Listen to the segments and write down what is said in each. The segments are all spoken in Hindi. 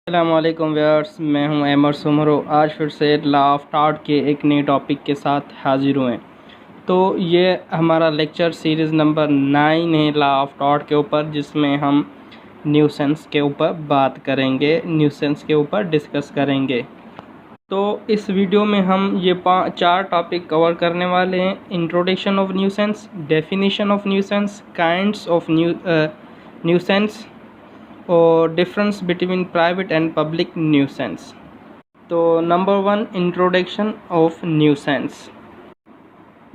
अस्सलामुअलैकुम व्यूअर्स, मैं हूं अहमद सुमरो। आज फिर से लॉ ऑफ टॉट के एक नए टॉपिक के साथ हाजिर हुए। तो ये हमारा लेक्चर सीरीज़ नंबर 9 है लॉ ऑफ टॉट के ऊपर, जिसमें हम न्यूसेंस के ऊपर बात करेंगे, न्यूसेंस के ऊपर डिस्कस करेंगे। तो इस वीडियो में हम ये 4 टॉपिक कवर करने वाले हैं। Introduction of nuisance, definition of nuisance, kinds of nuisance और difference between private and public nuisance. तो number 1, introduction of nuisance.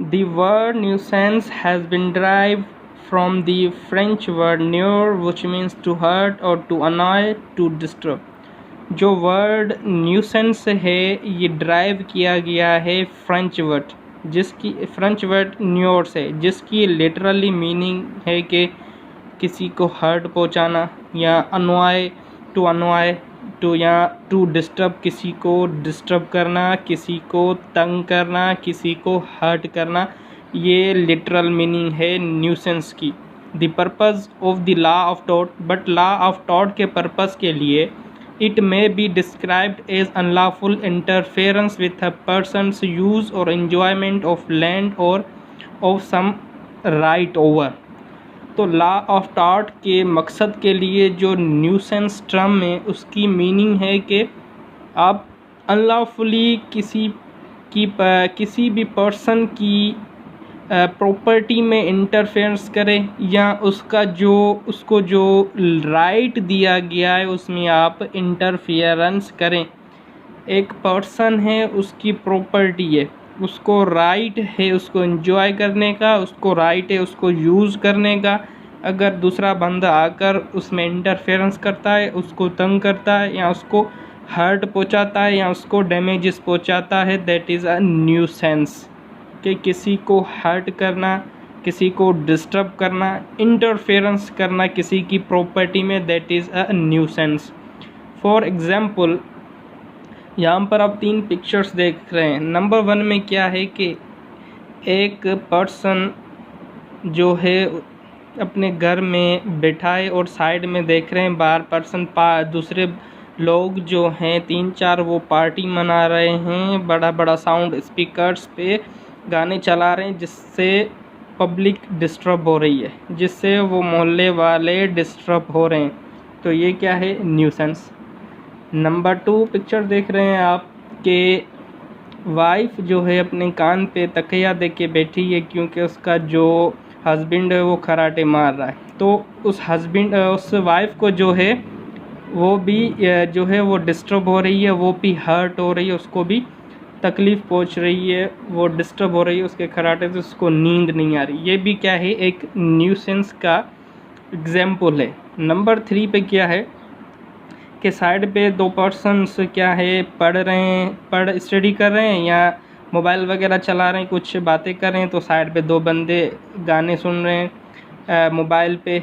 The word nuisance has been derived from the French word nuire, which means to hurt or to annoy, to disturb। जो वर्ड न्यूसेंस है ये ड्राइव किया गया है फ्रेंच वर्ड न्यूर से, जिसकी लिटरली मीनिंग है कि किसी को हर्ट पहुंचाना, या अनवाय टू या टू डिस्टर्ब, किसी को डिस्टर्ब करना, किसी को तंग करना, किसी को हर्ट करना, ये लिटरल मीनिंग है न्यूसेंस की। The purpose of the law of taught, but law of taught के पर्पज़ के लिए it may be described as unlawful interference with a person's use or enjoyment of land or of some right over। तो लॉ ऑफ टॉट के मकसद के लिए जो न्यूसेंस टर्म है उसकी मीनिंग है कि आप अनलॉफुली किसी भी पर्सन की प्रॉपर्टी में इंटरफेरेंस करें, या उसको जो राइट दिया गया है उसमें आप इंटरफेरेंस करें। एक पर्सन है, उसकी प्रॉपर्टी है, उसको राइट है उसको एंजॉय करने का, उसको राइट है उसको यूज़ करने का। अगर दूसरा बंदा आकर उसमें इंटरफेरेंस करता है, उसको तंग करता है, या उसको हर्ट पहुंचाता है, या उसको डैमेजेस पहुंचाता है, दैट इज़ अ न्यूसेंस। कि किसी को हर्ट करना, किसी को डिस्टर्ब करना, इंटरफेरेंस करना किसी की प्रॉपर्टी में, that is a nuisance. For example, यहाँ पर आप 3 पिक्चर्स देख रहे हैं। नंबर 1 में क्या है कि एक पर्सन जो है अपने घर में बैठा है और साइड में देख रहे हैं बाहर दूसरे लोग जो हैं 3-4 वो पार्टी मना रहे हैं, बड़ा बड़ा साउंड स्पीकर्स पे गाने चला रहे हैं, जिससे पब्लिक डिस्टर्ब हो रही है, जिससे वो मोहल्ले वाले डिस्टर्ब हो रहे हैं। तो ये क्या है? न्यूसेंस। नंबर 2 पिक्चर देख रहे हैं आप कि वाइफ जो है अपने कान पे तकिया दे के बैठी है, क्योंकि उसका जो हस्बैंड है वो खराटे मार रहा है। तो उस वाइफ को जो है वो भी जो है वो डिस्टर्ब हो रही है, वो भी हर्ट हो रही है, उसको भी तकलीफ़ पहुंच रही है, वो डिस्टर्ब हो रही है उसके खराटे से, उसको नींद नहीं आ रही। ये भी क्या है? एक न्यूसेंस का एग्जाम्पल है। नंबर 3 पे क्या है कि साइड पे 2 पर्सन्स क्या है पढ़ स्टडी कर रहे हैं, या मोबाइल वगैरह चला रहे हैं, कुछ बातें कर रहे हैं। तो साइड पे 2 बंदे गाने सुन रहे हैं मोबाइल पे।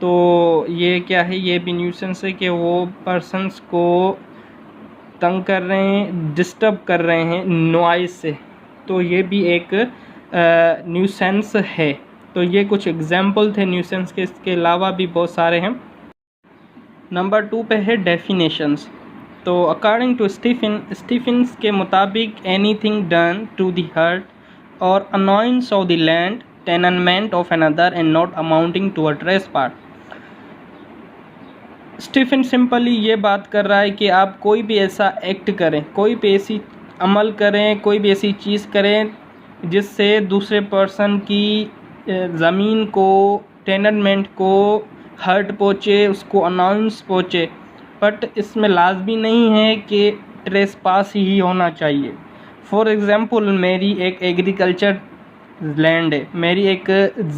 तो ये क्या है? ये भी न्यूसेंस है कि वो पर्सन्स को तंग कर रहे हैं, डिस्टर्ब कर रहे हैं नॉइज़ से। तो ये भी एक न्यूसेंस है। तो ये कुछ एग्जाम्पल थे न्यूसेंस के, इसके अलावा भी बहुत सारे हैं। नंबर 2 पे है डेफिनेशंस। तो अकॉर्डिंग टू स्टीफेंस के मुताबिक anything done to the hurt or annoyance of the land tenement of another and not amounting to a trespass. Stephen simply ये बात कर रहा है कि आप कोई भी ऐसा एक्ट करें, कोई भी ऐसी अमल करें, कोई भी ऐसी चीज़ करें जिससे दूसरे पर्सन की ज़मीन को, टेनमेंट को हर्ट पहुँचे, उसको अनाउंस पहुँचे। बट इसमें लाजमी नहीं है कि ट्रेसपास ही होना चाहिए। फॉर एग्ज़ाम्पल, मेरी एक एग्रीकल्चर लैंड है, मेरी एक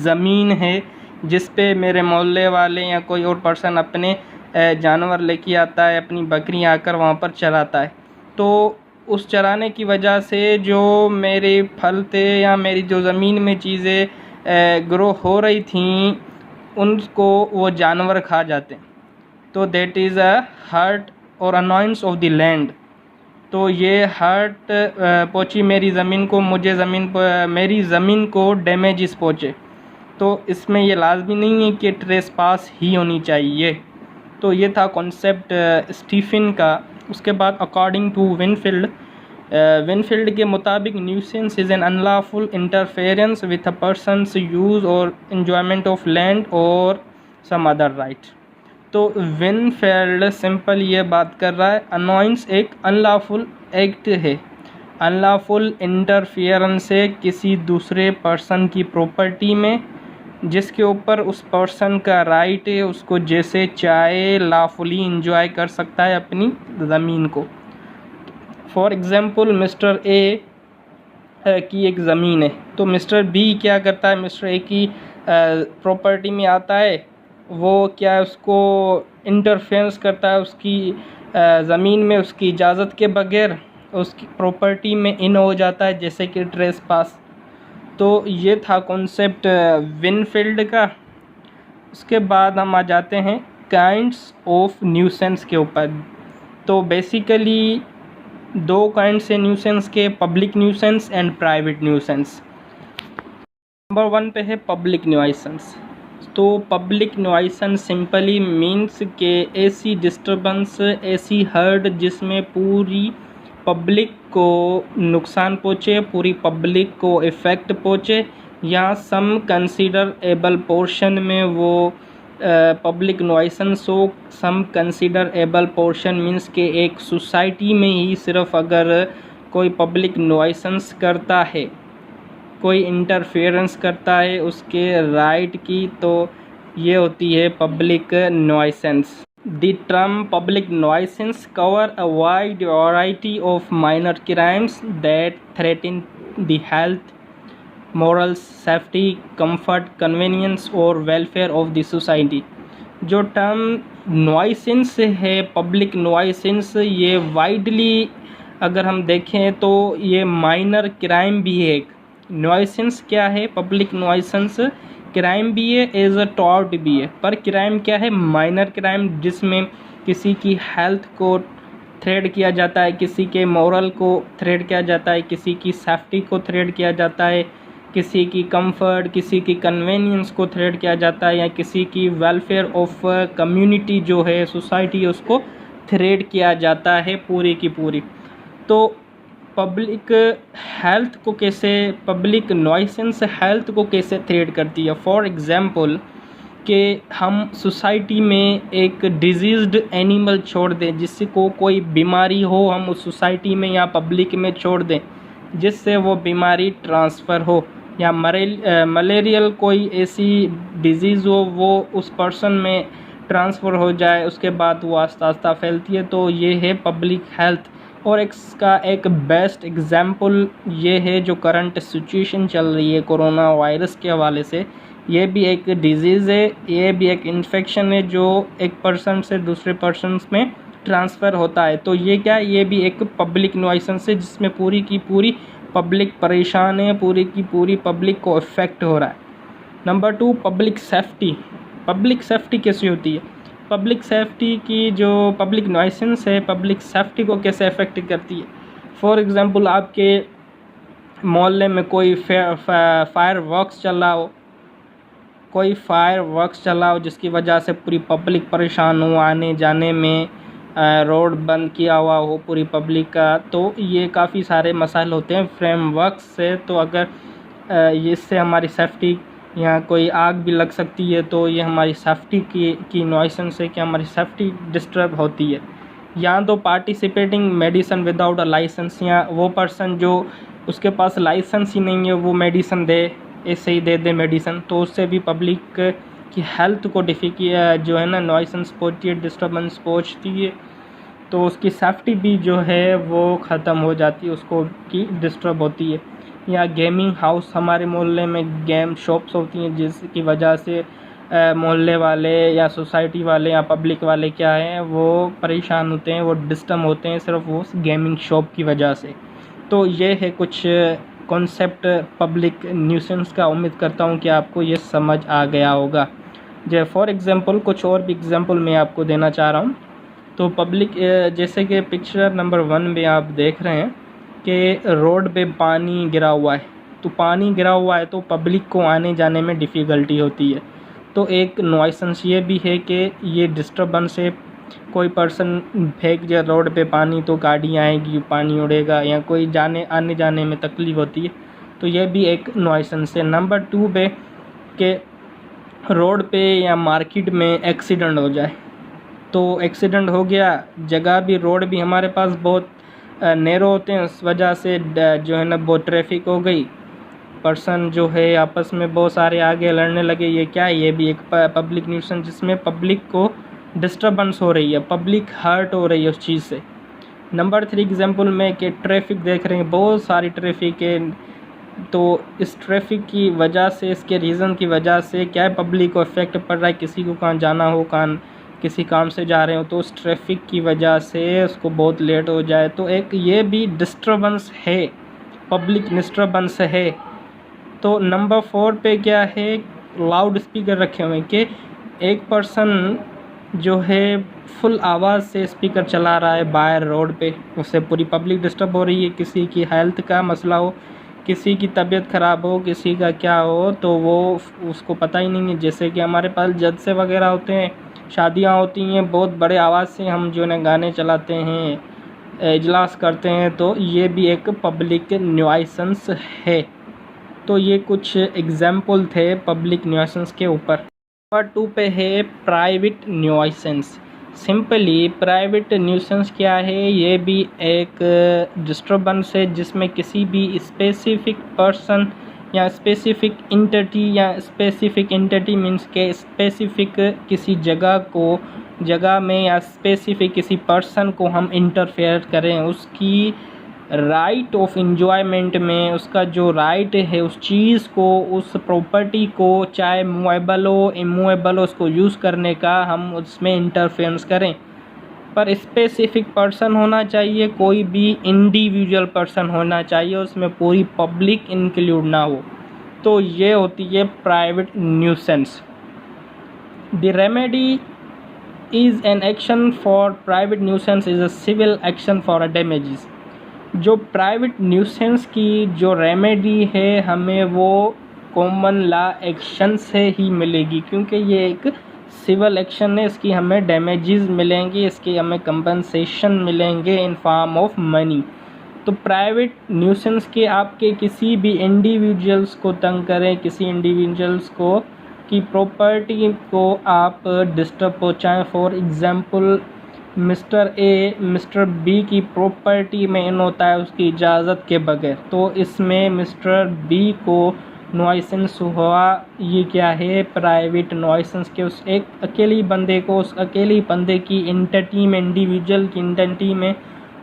ज़मीन है जिस पे मेरे मोहल्ले वाले या कोई और पर्सन अपने जानवर लेके आता है, अपनी बकरी आकर वहाँ पर चराता है। तो उस चराने की वजह से जो मेरे फल थे या मेरी जो ज़मीन में चीज़ें ग्रो हो रही थी, उनको वो जानवर खा जाते हैं। तो that is a hurt or annoyance of the land. तो ये हर्ट पहुँची मेरी ज़मीन को, मेरी ज़मीन को डैमेजेस पहुँचे। तो इसमें ये लाजमी नहीं है कि ट्रेसपास ही होनी चाहिए। तो ये था कॉन्सेप्ट स्टीफन का। उसके बाद अकॉर्डिंग टू विनफील्ड के मुताबिक nuisance is an unlawful interference with a person's use और एंजॉयमेंट ऑफ लैंड और सम अदर राइट। तो विनफील्ड सिंपल ये बात कर रहा है, अनॉइंस एक अनलॉफुल एक्ट है, अनलॉफुल इंटरफियरेंस है किसी दूसरे पर्सन की प्रॉपर्टी में जिसके ऊपर उस पर्सन का राइट है, उसको जैसे चाहे लॉफुली इंजॉय कर सकता है अपनी ज़मीन को। फॉर एग्ज़ाम्पल मिस्टर ए की एक ज़मीन है, तो मिस्टर बी क्या करता है, मिस्टर ए की प्रॉपर्टी में आता है, वो क्या है उसको इंटरफेरेंस करता है उसकी ज़मीन में उसकी इजाज़त के बगैर उसकी प्रॉपर्टी में इन हो जाता है, जैसे कि ट्रेस पास। तो ये था कॉन्सेप्ट विनफील्ड का। उसके बाद हम आ जाते हैं काइंड्स ऑफ न्यूसेंस के ऊपर। तो बेसिकली दो काइंड से न्यूसेंस के, public nuisance and private nuisance. Number 1 पे है पब्लिक न्यूसेंस। तो पब्लिक न्यूसेंस सिंपली मीन्स के ऐसी डिस्टर्बेंस, ऐसी हर्ट जिसमें पूरी पब्लिक को नुकसान पहुँचे, पूरी पब्लिक को इफ़ेक्ट पहुँचे, या सम कंसिडरेबल पोर्शन में वो पब्लिक न्यूसेंस हो। सम कंसिडरेबल पोर्शन मीन्स के एक सोसाइटी में ही सिर्फ अगर कोई पब्लिक न्यूसेंस करता है, कोई इंटरफेरेंस करता है उसके राइट की, तो ये होती है public nuisance. The term public nuisance cover a wide variety of minor crimes that threaten the health, morals, safety, comfort, convenience और वेलफेयर ऑफ द सोसाइटी। जो टर्म नॉइसेंस है, पब्लिक नॉइसेंस, ये वाइडली अगर हम देखें तो ये माइनर क्राइम भी है। नॉइसेंस क्या है, पब्लिक नॉइसेंस क्राइम भी है, एज अ टॉर्ट भी है। पर क्राइम क्या है, माइनर क्राइम, जिसमें किसी की हेल्थ को थ्रेट किया जाता है, किसी के मोरल को थ्रेट किया जाता है, किसी की सेफ्टी को थ्रेट किया जाता है, किसी की कंफर्ट, किसी की कन्वीनियंस को थ्रेट किया जाता है, या किसी की वेलफेयर ऑफ कम्युनिटी जो है, सोसाइटी, उसको थ्रेट किया जाता है पूरी की पूरी। तो पब्लिक हेल्थ को कैसे, पब्लिक नॉइसेंस हेल्थ को कैसे थ्रेट करती है। फॉर एग्ज़ाम्पल कि हम सोसाइटी में एक डिजीज़्ड एनिमल छोड़ दें, जिसको कोई बीमारी हो, हम उस सोसाइटी में या पब्लिक में छोड़ दें जिससे वो बीमारी ट्रांसफ़र हो, या मलेरियल कोई ऐसी डिज़ीज़ हो वो उस पर्सन में ट्रांसफ़र हो जाए, उसके बाद वो आस्ता आस्ता फैलती है। तो ये है पब्लिक हेल्थ। और इसका एक बेस्ट एग्ज़ाम्पल ये है जो करंट सिचुएशन चल रही है कोरोना वायरस के हवाले से। ये भी एक डिज़ीज़ है, ये भी एक इन्फेक्शन है जो एक पर्सन से दूसरे पर्सन में ट्रांसफ़र होता है। तो ये क्या है, ये भी एक पब्लिक न्यूसेंस है जिसमें पूरी की पूरी पब्लिक परेशान है, पूरी की पूरी पब्लिक को इफ़ेक्ट हो रहा है। Number 2, public safety. Public safety कैसी होती है, पब्लिक सेफ्टी की जो पब्लिक न्यूसेंस है, पब्लिक सेफ्टी को कैसे अफेक्ट करती है। फॉर एग्ज़ाम्पल आपके मोहल्ले में कोई फायर वर्क्स चल रहा हो, कोई फायर वर्क्स चला हो जिसकी वजह से पूरी पब्लिक परेशान हो, आने जाने में रोड बंद किया हुआ हो पूरी पब्लिक का, तो ये काफ़ी सारे मसाइल होते हैं फ्रेमवर्क से। तो अगर इससे हमारी सेफ्टी, यहाँ कोई आग भी लग सकती है, तो ये हमारी सेफ्टी की नॉइसेंस है कि हमारी सेफ्टी डिस्टर्ब होती है। या तो participating medicine without a licence, या वो पर्सन जो उसके पास लाइसेंस ही नहीं है वो मेडिसिन दे, ऐसे ही दे दे मेडिसिन, तो उससे भी पब्लिक की हेल्थ को जो है ना नॉइसेंस पहुँचती है, डिस्टर्बेंस पहुँचती है, तो उसकी सेफ्टी भी जो है वो ख़त्म हो जाती है, उसको की डिस्टर्ब होती है। या गेमिंग हाउस, हमारे मोहल्ले में गेम शॉप्स होती हैं जिसकी वजह से मोहल्ले वाले या सोसाइटी वाले या पब्लिक वाले क्या हैं वो परेशान होते हैं, वो डिस्टर्ब होते हैं सिर्फ वो गेमिंग शॉप की वजह से। तो ये है कुछ कॉन्सेप्ट पब्लिक न्यूसेंस का। उम्मीद करता हूँ कि आपको ये समझ आ गया होगा। जो फॉर एग्ज़ाम्पल कुछ और भी एग्ज़ाम्पल मैं आपको देना चाह रहा हूँ। तो पब्लिक, जैसे कि पिक्चर नंबर 1 में आप देख रहे हैं कि रोड पे पानी गिरा हुआ है, तो पानी गिरा हुआ है तो पब्लिक को आने जाने में डिफ़िकल्टी होती है। तो एक नॉइसेंस ये भी है कि ये डिस्टर्बेंस है, कोई पर्सन फेंक दिया रोड पे पानी तो गाड़ी आएगी, पानी उड़ेगा, या कोई आने जाने में तकलीफ़ होती है, तो ये भी एक नॉइसेंस है। नंबर 2 पे कि रोड पे या मार्केट में एक्सीडेंट हो जाए, तो एक्सीडेंट हो गया, जगह भी रोड भी हमारे पास बहुत नैरो होते हैं, उस वजह से जो है ना बहुत ट्रैफिक हो गई, पर्सन जो है आपस में बहुत सारे आगे लड़ने लगे, ये क्या है, ये भी एक पब्लिक न्यूसेंस जिसमें पब्लिक को डिस्टर्बेंस हो रही है, पब्लिक हर्ट हो रही है उस चीज़ से। नंबर 3 एग्जांपल में कि ट्रैफिक देख रहे हैं, बहुत सारी ट्रैफिक है, तो इस ट्रैफिक की वजह से, इसके रीज़न की वजह से क्या है, पब्लिक को इफेक्ट पड़ रहा है, किसी को कहाँ जाना हो, कहाँ किसी काम से जा रहे हो, तो उस ट्रैफिक की वजह से उसको बहुत लेट हो जाए, तो एक ये भी डिस्टर्बेंस है, पब्लिक डिस्टर्बेंस है। तो नंबर 4 पे क्या है, लाउड स्पीकर रखे हुए हैं कि एक पर्सन जो है फुल आवाज़ से स्पीकर चला रहा है बाहर रोड पे, उससे पूरी पब्लिक डिस्टर्ब हो रही है, किसी की हेल्थ का मसला हो, किसी की तबीयत ख़राब हो, किसी का क्या हो, तो वो उसको पता ही नहीं है। जैसे कि हमारे पास जलसे वगैरह होते हैं, शादियाँ होती हैं, बहुत बड़े आवाज़ से हम जो है गाने चलाते हैं, इजलास करते हैं, तो ये भी एक पब्लिक न्यूइसेंस है। तो ये कुछ एग्जाम्पल थे पब्लिक न्यूइसेंस के ऊपर। नंबर 2 पे है प्राइवेट न्यूइसेंस। सिंपली प्राइवेट न्यूसेंस क्या है, ये भी एक डिस्टर्बेंस है जिसमें किसी भी स्पेसिफिक पर्सन या स्पेसिफिक इंटिटी मीन्स के स्पेसिफिक किसी जगह में या स्पेसिफिक किसी पर्सन को हम इंटरफेयर करें, उसकी राइट ऑफ एन्जॉयमेंट में, उसका जो राइट है उस चीज़ को, उस प्रॉपर्टी को, चाहे मूवेबल हो इमूवेबल हो, उसको यूज़ करने का हम उसमें इंटरफेरेंस करें। पर स्पेसिफिक पर्सन होना चाहिए, कोई भी इंडिविजुअल पर्सन होना चाहिए, उसमें पूरी पब्लिक इंक्लूड ना हो, तो ये होती है private nuisance. The remedy is an action for private nuisance is a civil action for a damages. जो प्राइवेट न्यूसेंस की जो रेमेडी है, हमें वो कॉमन लॉ एक्शन से ही मिलेगी, क्योंकि ये एक सिविल एक्शन है, इसकी हमें डैमेजेस मिलेंगे, इसके हमें कंपनसेशन मिलेंगे इन फॉर्म ऑफ मनी। तो प्राइवेट न्यूसेंस के आपके किसी भी इंडिविजुअल्स को तंग करें, किसी इंडिविजुअल्स को की प्रॉपर्टी को आप डिस्टर्ब पहुँचाएँ, for example mister A mister B की प्रॉपर्टी में इन होता है उसकी इजाज़त के बगैर, तो इसमें मिस्टर बी को नॉइसेंस हुआ। ये क्या है, प्राइवेट नॉइसेंस के उस एक अकेली बंदे को, उस अकेली बंदे की एंटिटी में, इंडिविजुअल की एंटिटी में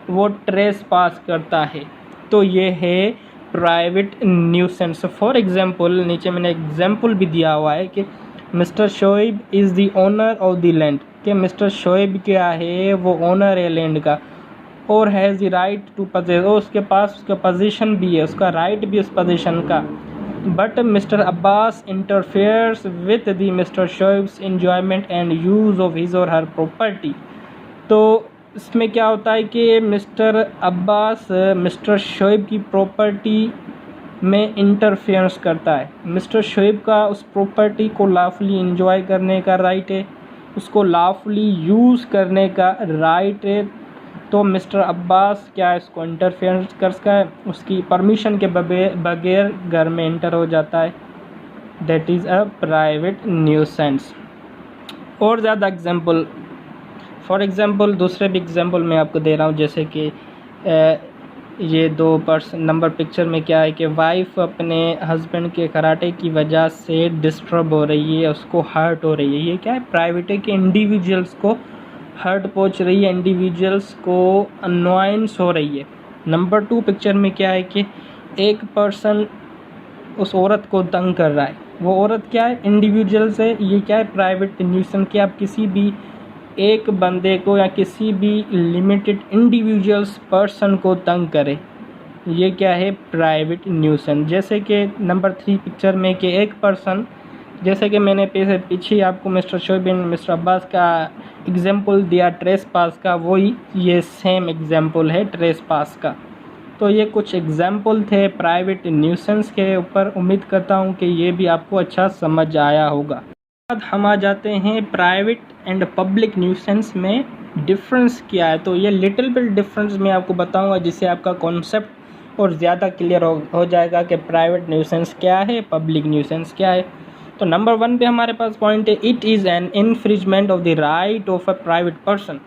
वो ट्रेस पास करता है, तो ये है प्राइवेट न्यूसेंस। फॉर एग्ज़ाम्पल नीचे मैंने एग्जाम्पल भी दिया हुआ है कि mister Shoaib is the owner of the land, कि मिस्टर शोएब क्या है, वो ओनर है लैंड का, और has the right to possess, और उसके पास उसका पोजीशन भी है, उसका राइट भी उस पोजीशन का। But mister Abbas interferes with the mister Shoaib's enjoyment and use of his or her property. तो इसमें क्या होता है कि मिस्टर अब्बास मिस्टर शोएब की प्रॉपर्टी में इंटरफेरेंस करता है। मिस्टर शोएब का उस प्रॉपर्टी को लॉफुली एंजॉय करने का राइट है, उसको लॉफुली यूज़ करने का राइट है, तो मिस्टर अब्बास क्या है, इसको इंटरफेरेंस कर सकता है, उसकी परमिशन के बगैर घर में इंटर हो जाता है। That is a private nuisance. और ज़्यादा एग्जाम्पल, फॉर एग्ज़ाम्पल दूसरे भी एग्जाम्पल मैं आपको दे रहा हूँ, जैसे कि ये 2 पर्सन नंबर पिक्चर में क्या है कि वाइफ अपने हस्बैंड के कराटे की वजह से डिस्टर्ब हो रही है, उसको हर्ट हो रही है। ये क्या है, प्राइवेट है कि इंडिविजुअल्स को हर्ट पहुंच रही है, इंडिविजुअल्स को अनॉयंस हो रही है। नंबर 2 पिक्चर में क्या है कि एक पर्सन उस औरत को तंग कर रहा है, वो औरत क्या है, इंडिविजुअल से, ये क्या है, प्राइवेट न्यूसेंस कि आप किसी भी एक बंदे को या किसी भी लिमिटेड इंडिविजुअल्स पर्सन को तंग करे, ये क्या है, प्राइवेट न्यूसेंस। जैसे कि नंबर 3 पिक्चर में कि एक पर्सन, जैसे कि मैंने पीछे आपको mister Shoaib and mister Abbas का एग्जाम्पल दिया ट्रेस पास का, वही ये सेम एग्जाम्पल है ट्रेस पास का। तो ये कुछ एग्जाम्पल थे प्राइवेट न्यूसेंस के ऊपर। उम्मीद करता हूँ कि ये भी आपको अच्छा समझ आया होगा। बाद हम आ जाते हैं प्राइवेट एंड पब्लिक न्यूसेंस में डिफरेंस क्या है। तो ये लिटिल बिट डिफरेंस मैं आपको बताऊंगा, जिससे आपका कॉन्सेप्ट और ज़्यादा क्लियर हो जाएगा कि प्राइवेट न्यूसेंस क्या है, पब्लिक न्यूसेंस क्या है। तो नंबर 1 पे हमारे पास पॉइंट है, it is an infringement of the right of a private person.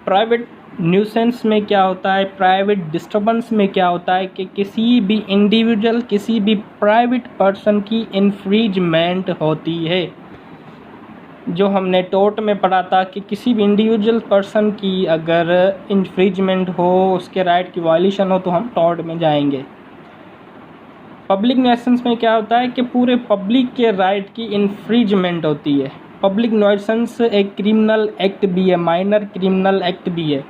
Private nuisance में क्या होता है, प्राइवेट डिस्टर्बेंस में क्या होता है कि किसी भी इंडिविजुअल, किसी भी प्राइवेट पर्सन की इन्फ्रिजमेंट होती है। जो हमने टोर्ट में पढ़ा था कि किसी भी इंडिविजुअल पर्सन की अगर इन्फ्रिजमेंट हो, उसके राइट की वायलेशन हो, तो हम टोर्ट में जाएंगे। पब्लिक न्यूसेंस में क्या होता है कि पूरे पब्लिक के राइट की इन्फ्रिजमेंट होती है। पब्लिक न्यूसेंस एक क्रिमिनल एक्ट भी है, माइनर क्रिमिनल एक्ट भी है।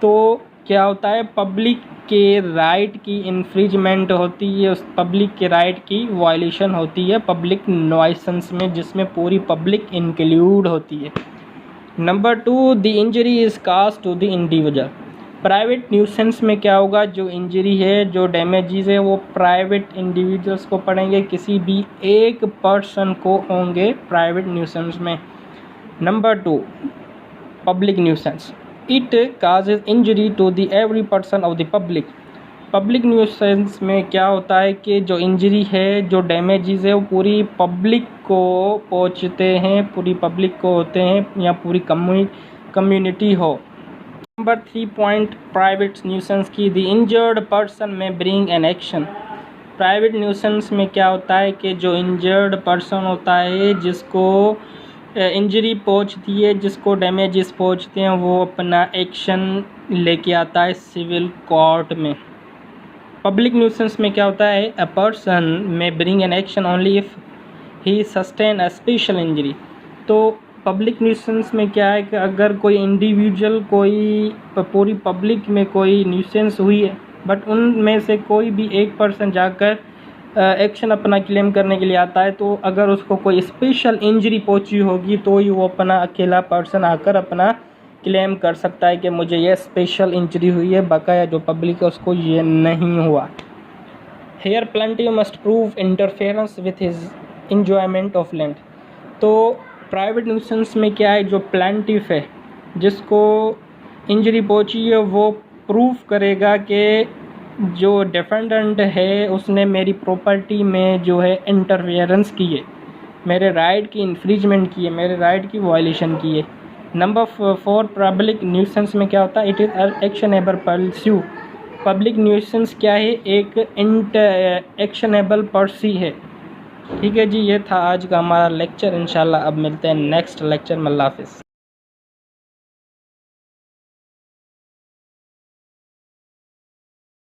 तो क्या होता है, पब्लिक के राइट की इन्फ्रिजमेंट होती है, उस पब्लिक के राइट की वायलेशन होती है पब्लिक न्यूसेंस में, जिसमें पूरी पब्लिक इंक्लूड होती है। Number 2, the injury is cast to the individual. Private nuisance में क्या होगा, जो इंजरी है, जो डैमेजेस है, वो प्राइवेट इंडिविजुअल्स को पड़ेंगे, किसी भी एक पर्सन को होंगे प्राइवेट न्यूसेंस में। Number 2, public nuisance, it causes injury to the every person of the public. Public nuisance में क्या होता है कि जो इंजरी है, जो डैमेजेस है, वो पूरी पब्लिक को पहुंचते हैं, पूरी पब्लिक को होते हैं, या पूरी कम्युनिटी हो। नंबर 3 पॉइंट प्राइवेट न्यूसेंस की, द इंजर्ड पर्सन में bring an action. Private nuisance में क्या होता है कि जो इंजर्ड पर्सन होता है, जिसको इंजरी पहुंचती है, जिसको डैमेजेस पहुंचते हैं, वो अपना एक्शन लेके आता है सिविल कोर्ट में। पब्लिक न्यूसेंस में क्या होता है, अ पर्सन में bring an action only if he sustain a special injury. तो पब्लिक न्यूसेंस में क्या है कि अगर कोई इंडिविजुअल, कोई पूरी पब्लिक में कोई न्यूसेंस हुई है, बट उनमें से कोई भी एक पर्सन जाकर एक्शन अपना क्लेम करने के लिए आता है, तो अगर उसको कोई स्पेशल इंजरी पहुंची होगी, तो ही वो अपना अकेला पर्सन आकर अपना क्लेम कर सकता है कि मुझे ये स्पेशल इंजरी हुई है, बकाया जो पब्लिक है उसको ये नहीं हुआ। Here plaintiff must prove interference with his enjoyment of land. तो प्राइवेट न्यूसेंस में क्या है, जो प्लेंटिव है, जिसको इंजरी पहुंची है, वो प्रूफ करेगा कि जो डिफेंडेंट है उसने मेरी प्रॉपर्टी में जो है इंटरफेरेंस की है, मेरे राइट की इन्फ्रिजमेंट की है, मेरे राइट की वायलेशन की है। नंबर 4 पब्लिक न्यूसेंस में क्या होता है, it is actionable pursue. Public nuisance क्या है, एक एक्शनेबल पर्सी है। ठीक है जी, ये था आज का हमारा लेक्चर। इंशाल्लाह अब मिलते हैं नेक्स्ट लेक्चर में। अल्लाह हाफिज़।